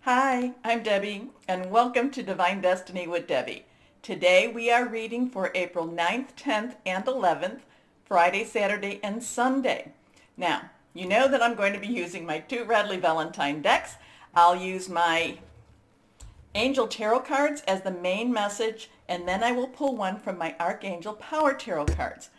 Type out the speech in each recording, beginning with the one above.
Hi, I'm Debbie, and welcome to Divine Destiny with Debbie. Today we are reading for April 9th, 10th, and 11th, Friday, Saturday, and Sunday. Now, you know that I'm going to be using my two Radley Valentine decks. I'll use my Angel Tarot cards as the main message, and then I will pull one from my Archangel Power Tarot cards.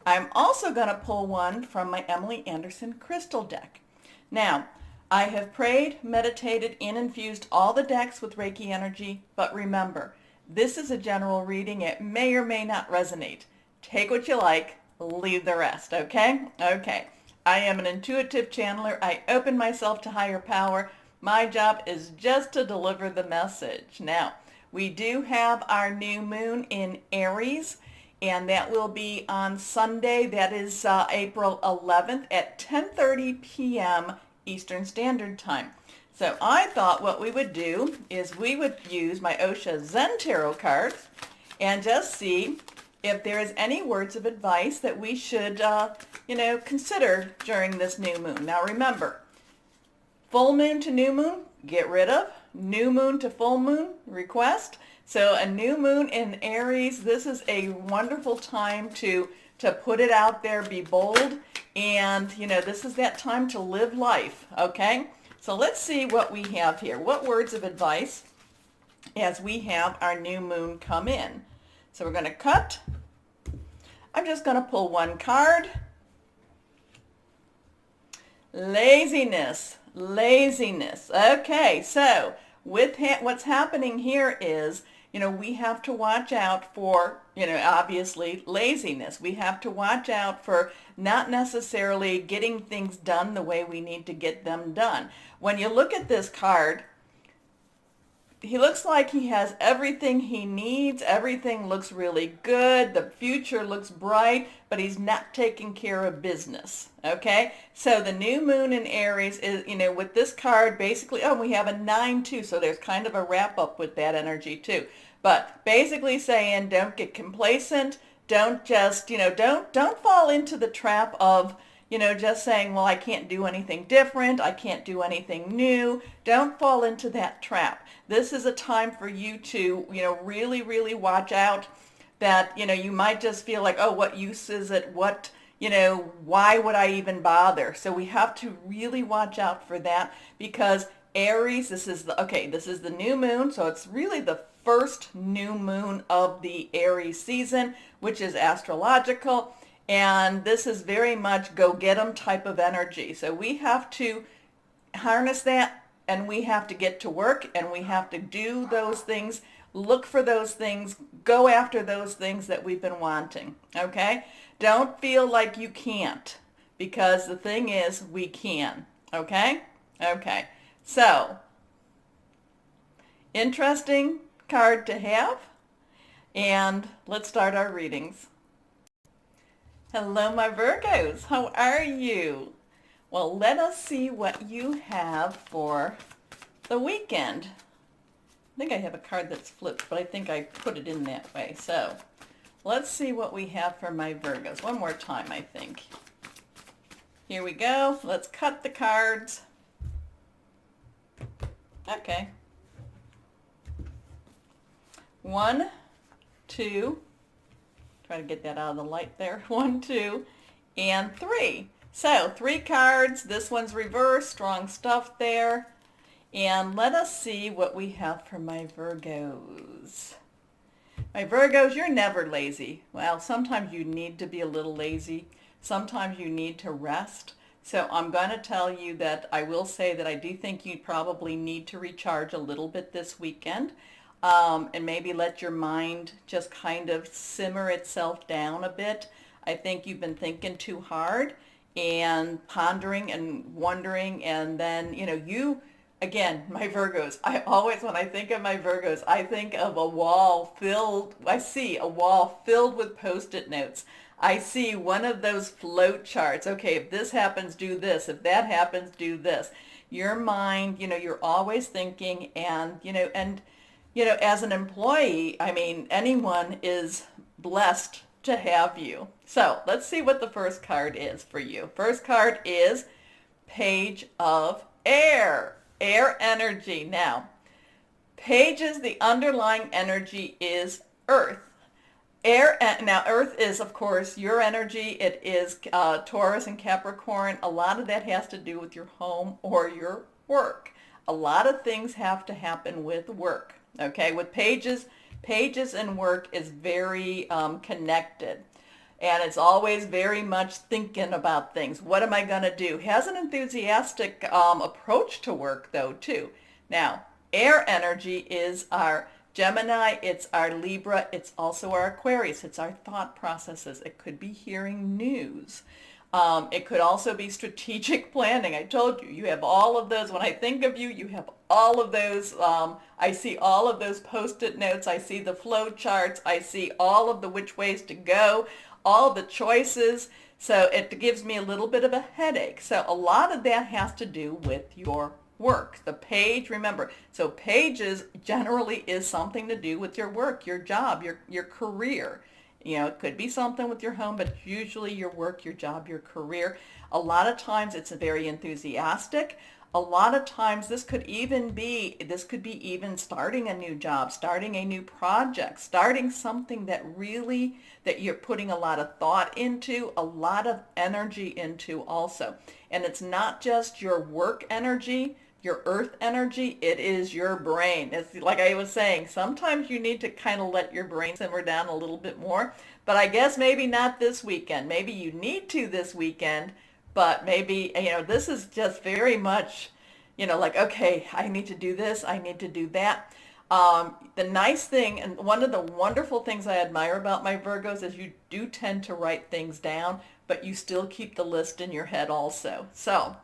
I'm also going to pull one from my Emily Anderson Crystal deck. Now, I have prayed, meditated, and infused all the decks with Reiki energy, but remember, this is a general reading. It may or may not resonate. Take what you like, leave the rest, okay? Okay. I am an intuitive channeler. I open myself to higher power. My job is just to deliver the message. Now, we do have our new moon in Aries, and that will be on Sunday. That is April 11th at 10:30 p.m. Eastern Standard Time. So I thought what we would do is we would use my Osha Zen Tarot cards and just see if there is any words of advice that we should, consider during this new moon. Now remember, full moon to new moon, get rid of. New moon to full moon, request. So a new moon in Aries, this is a wonderful time to put it out there, be bold, and this is that time to live life, okay? So let's see what we have here. What words of advice as we have our new moon come in. So we're going to cut. I'm just going to pull one card. Laziness. Laziness. Okay, so with what's happening here is, we have to watch out for, obviously laziness. We have to watch out for not necessarily getting things done the way we need to get them done. When you look at this card, he looks like he has everything he needs. Everything looks really good. The future looks bright, but he's not taking care of business. Okay? So the new moon in Aries is, with this card, basically, we have a 9 too, so there's kind of a wrap up with that energy too. But basically saying don't get complacent. Don't just, don't fall into the trap of, just saying, well, I can't do anything different. I can't do anything new. Don't fall into that trap. This is a time for you to, really, really watch out that, you might just feel like, oh, what use is it? What, why would I even bother? So we have to really watch out for that because Aries, this is the new moon. So it's really the first new moon of the Aries season, which is astrological. And this is very much go get 'em type of energy. So we have to harness that and we have to get to work and we have to do those things, look for those things, go after those things that we've been wanting. Okay? Don't feel like you can't because the thing is we can. Okay? Okay. So, interesting card to have. And let's start our readings. Hello, my Virgos. How are you? Well, let us see what you have for the weekend. I think I have a card that's flipped, but I think I put it in that way. So let's see what we have for my Virgos. One more time, I think. Here we go. Let's cut the cards. Okay. 1, 2, try to get that out of the light there. 1, 2, and 3. So 3 cards. This one's reversed. Strong stuff there. And let us see what we have for my Virgos. My Virgos, you're never lazy. Well, sometimes you need to be a little lazy. Sometimes you need to rest. So I'm going to tell you that I will say that I do think you probably need to recharge a little bit this weekend. And maybe let your mind just kind of simmer itself down a bit. I think you've been thinking too hard and pondering and wondering, and then, again, my Virgos, when I think of my Virgos, I think of I see a wall filled with Post-it notes. I see one of those float charts. Okay, if this happens, do this. If that happens, do this. Your mind, you're always thinking, and, as an employee, anyone is blessed to have you. So let's see what the first card is for you. First card is Page of Air. air energy. Now, pages, the underlying energy is earth. Now earth is, of course, your energy. It is Taurus and Capricorn. A lot of that has to do with your home or your work. A lot of things have to happen with work. Okay, with pages and work is very connected. And it's always very much thinking about things. What am I going to do? Has an enthusiastic approach to work, though, too. Now, air energy is our Gemini, it's our Libra, it's also our Aquarius, it's our thought processes. It could be hearing news. It could also be strategic planning. I told you, you have all of those. When I think of you, you have all of those. I see all of those Post-it notes. I see the flow charts. I see all of the which ways to go, all the choices. So it gives me a little bit of a headache. So a lot of that has to do with your work. The page, remember, so pages generally is something to do with your work, your job, your career. You know, it could be something with your home, but usually your work, your job, your career. A lot of times it's very enthusiastic. A lot of times this could be even starting a new job, starting a new project, starting something that you're putting a lot of thought into, a lot of energy into also. And it's not just your work energy, your earth energy, it is your brain. It's like I was saying, sometimes you need to kind of let your brain simmer down a little bit more. But I guess maybe not this weekend. Maybe you need to this weekend, but maybe, this is just very much, like, okay, I need to do this, I need to do that. The nice thing, and one of the wonderful things I admire about my Virgos is you do tend to write things down, but you still keep the list in your head also. So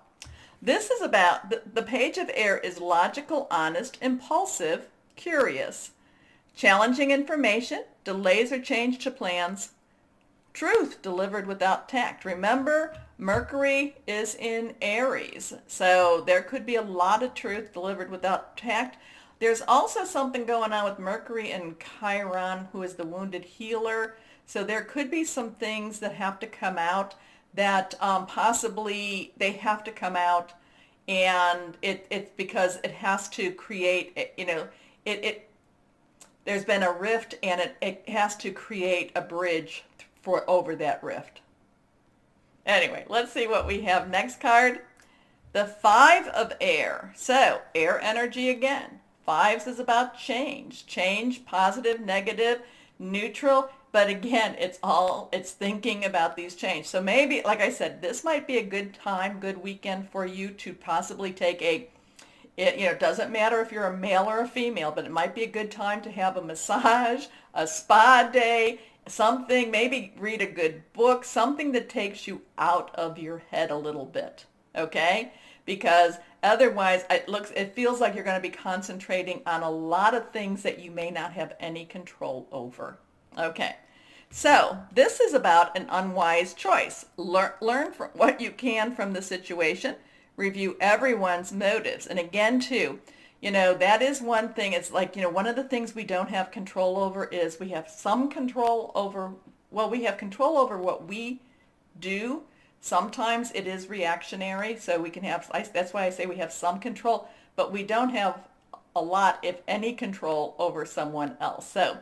this is about, the page of air is logical, honest, impulsive, curious, challenging information, delays or change to plans, truth delivered without tact. Remember, Mercury is in Aries, so there could be a lot of truth delivered without tact. There's also something going on with Mercury and Chiron, who is the wounded healer. So there could be some things that have to come out that possibly they have to come out, and it's because it has to create, there's been a rift, and it has to create a bridge over that rift. Anyway, let's see what we have. Next card, the Five of Air. So air energy again. Fives is about change, positive, negative, neutral. But again, it's thinking about these changes. So maybe, like I said, this might be a good time, good weekend for you to possibly take it doesn't matter if you're a male or a female, but it might be a good time to have a massage, a spa day, something, maybe read a good book, something that takes you out of your head a little bit, okay? Because otherwise it feels like you're going to be concentrating on a lot of things that you may not have any control over. Okay, so this is about an unwise choice. Learn from what you can from the situation. Review everyone's motives. And again, too, that is one thing. It's like, one of the things we don't have control over is we have some control over, we have control over what we do. Sometimes it is reactionary, so we can have, that's why I say we have some control, but we don't have a lot, if any, control over someone else. So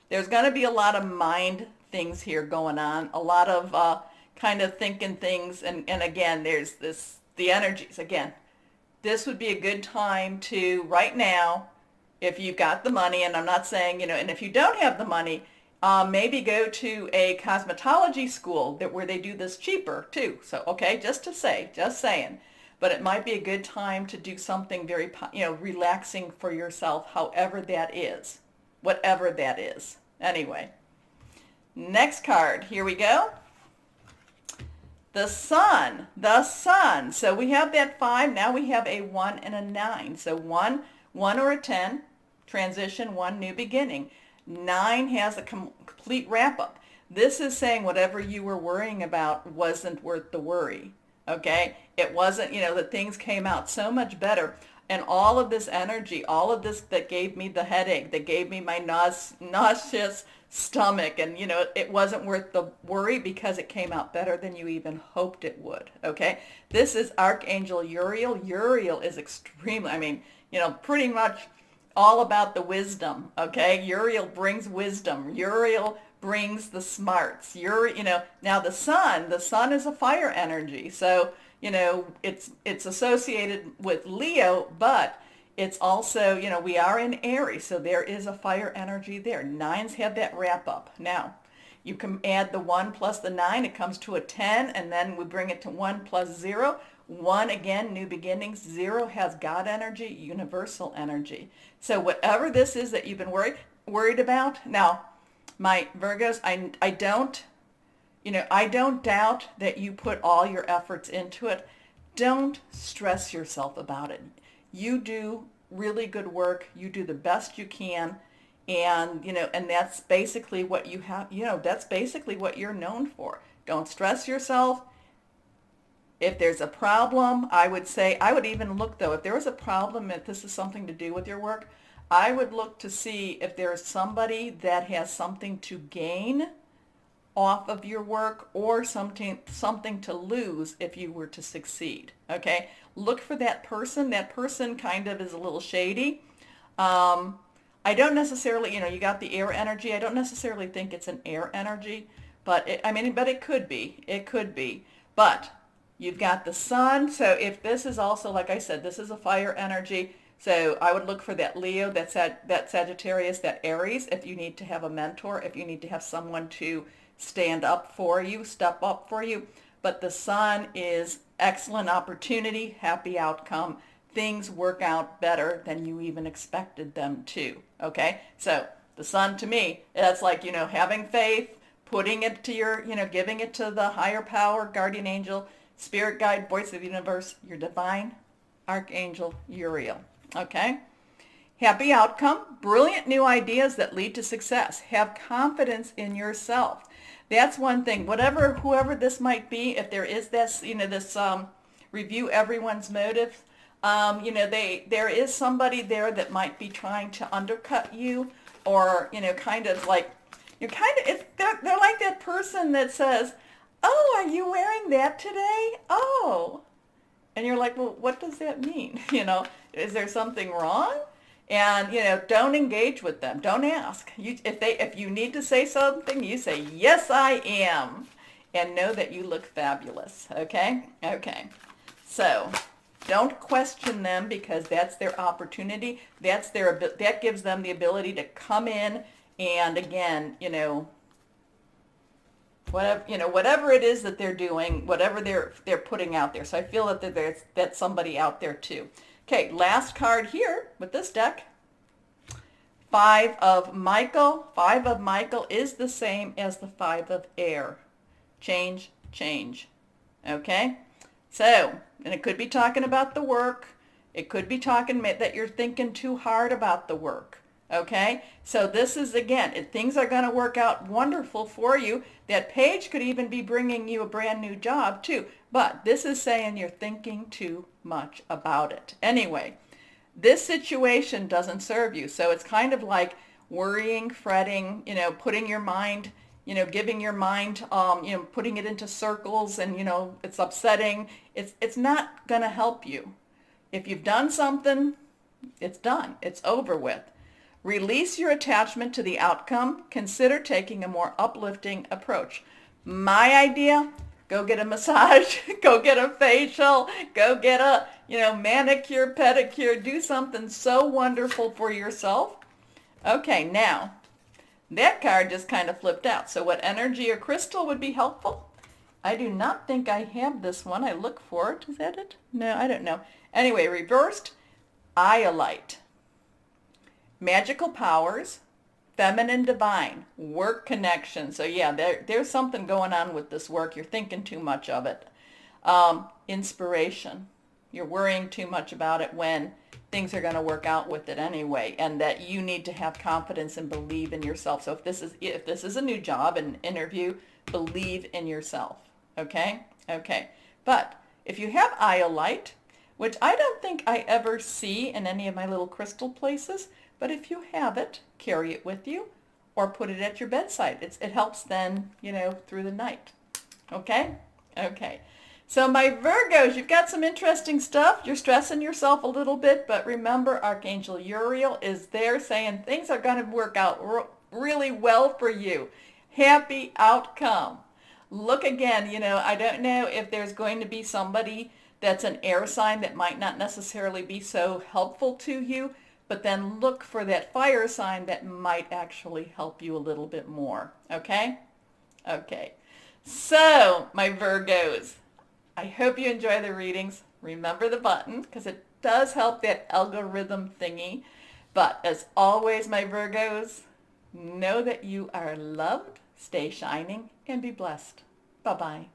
there's going to be a lot of mind things here going on, a lot of kind of thinking things, and again, there's the energies. Again, this would be a good time to, right now, if you've got the money, and I'm not saying, and if you don't have the money, maybe go to a cosmetology school where they do this cheaper too. So, okay, just saying. But it might be a good time to do something very, relaxing for yourself, however that is, whatever that is. Anyway, next card, here we go. The sun. So we have that 5, now we have a 1 and a 9. So 1 or a 10, transition, 1, new beginning. 9 has a complete wrap-up. This is saying whatever you were worrying about wasn't worth the worry, okay? It wasn't, that things came out so much better. And all of this energy, all of this that gave me the headache, that gave me my nauseous stomach, and it wasn't worth the worry because it came out better than you even hoped it would. Okay, this is Archangel Uriel. Uriel is extremely, pretty much all about the wisdom. Okay, Uriel brings wisdom. Uriel brings the smarts. Now the sun is a fire energy, so it's associated with Leo, but it's also, we are in Aries, so there is a fire energy there. Nines have that wrap up. Now, you can add the 1 plus the 9, it comes to a 10, and then we bring it to 1 plus 0. 1, again, new beginnings. 0 has God energy, universal energy. So whatever this is that you've been worried about, now, my Virgos, I don't doubt that you put all your efforts into it. Don't stress yourself about it. You do really good work. You do the best you can. And, and that's basically what you have, that's basically what you're known for. Don't stress yourself. If there's a problem, I would even look, though, if there was a problem, if this is something to do with your work, I would look to see if there's somebody that has something to gain off of your work or something to lose if you were to succeed. Okay, look for that person. That person kind of is a little shady. I don't necessarily, you got the air energy. I don't necessarily think it's an air energy, but it could be. It could be. But you've got the sun. So if this is also, like I said, this is a fire energy. So I would look for that Leo, that Sagittarius, that Aries, if you need to have a mentor, if you need to have someone to stand up for you, step up for you. But the sun is excellent opportunity, happy outcome. Things work out better than you even expected them to. Okay? So the sun, to me, that's like, having faith, putting it to your, giving it to the higher power, guardian angel, spirit guide, voice of the universe, your divine Archangel Uriel. Okay? Happy outcome, brilliant new ideas that lead to success. Have confidence in yourself. That's one thing. Whoever this might be, if there is this, review everyone's motive. There is somebody there that might be trying to undercut you, or they're like that person that says, "Oh, are you wearing that today? Oh," and you're like, "Well, what does that mean? Is there something wrong?" And, don't engage with them. Don't ask. If you need to say something, you say, "Yes, I am." And know that you look fabulous. Okay? Okay. So don't question them, because that's their opportunity. That gives them the ability to come in and, again, whatever it is that they're doing, whatever they're putting out there. So I feel that that's somebody out there too. Okay, last card here with this deck. 5 of Michael. 5 of Michael is the same as the 5 of air. Change, change. Okay? So, and it could be talking about the work. It could be talking that you're thinking too hard about the work. Okay? So this is, again, things are going to work out wonderful for you. That page could even be bringing you a brand new job too. But this is saying you're thinking too much about it. Anyway, this situation doesn't serve you. So it's kind of like worrying, fretting, putting your mind, giving your mind, putting it into circles, and, it's upsetting. It's not going to help you. If you've done something, it's done. It's over with. Release your attachment to the outcome. Consider taking a more uplifting approach. My idea, go get a massage, go get a facial, go get a, manicure, pedicure, do something so wonderful for yourself. Okay, now, that card just kind of flipped out. So what energy or crystal would be helpful? I do not think I have this one. I look for it. Is that it? No, I don't know. Anyway, reversed, iolite. Magical powers, feminine divine, work connection. So yeah, there's something going on with this work. You're thinking too much of it. Inspiration. You're worrying too much about it when things are going to work out with it anyway, and that you need to have confidence and believe in yourself. So if this is a new job, an interview, believe in yourself. Okay? Okay. But if you have iolite, which I don't think I ever see in any of my little crystal places, but if you have it, carry it with you. or put it at your bedside. It helps then, through the night. Okay? Okay. So my Virgos, you've got some interesting stuff. You're stressing yourself a little bit, but remember Archangel Uriel is there saying things are going to work out really well for you. Happy outcome. Look again, I don't know if there's going to be somebody that's an air sign that might not necessarily be so helpful to you, but then look for that fire sign that might actually help you a little bit more. Okay? Okay. So, my Virgos, I hope you enjoy the readings. Remember the button, because it does help that algorithm thingy. But as always, my Virgos, know that you are loved, stay shining, and be blessed. Bye-bye.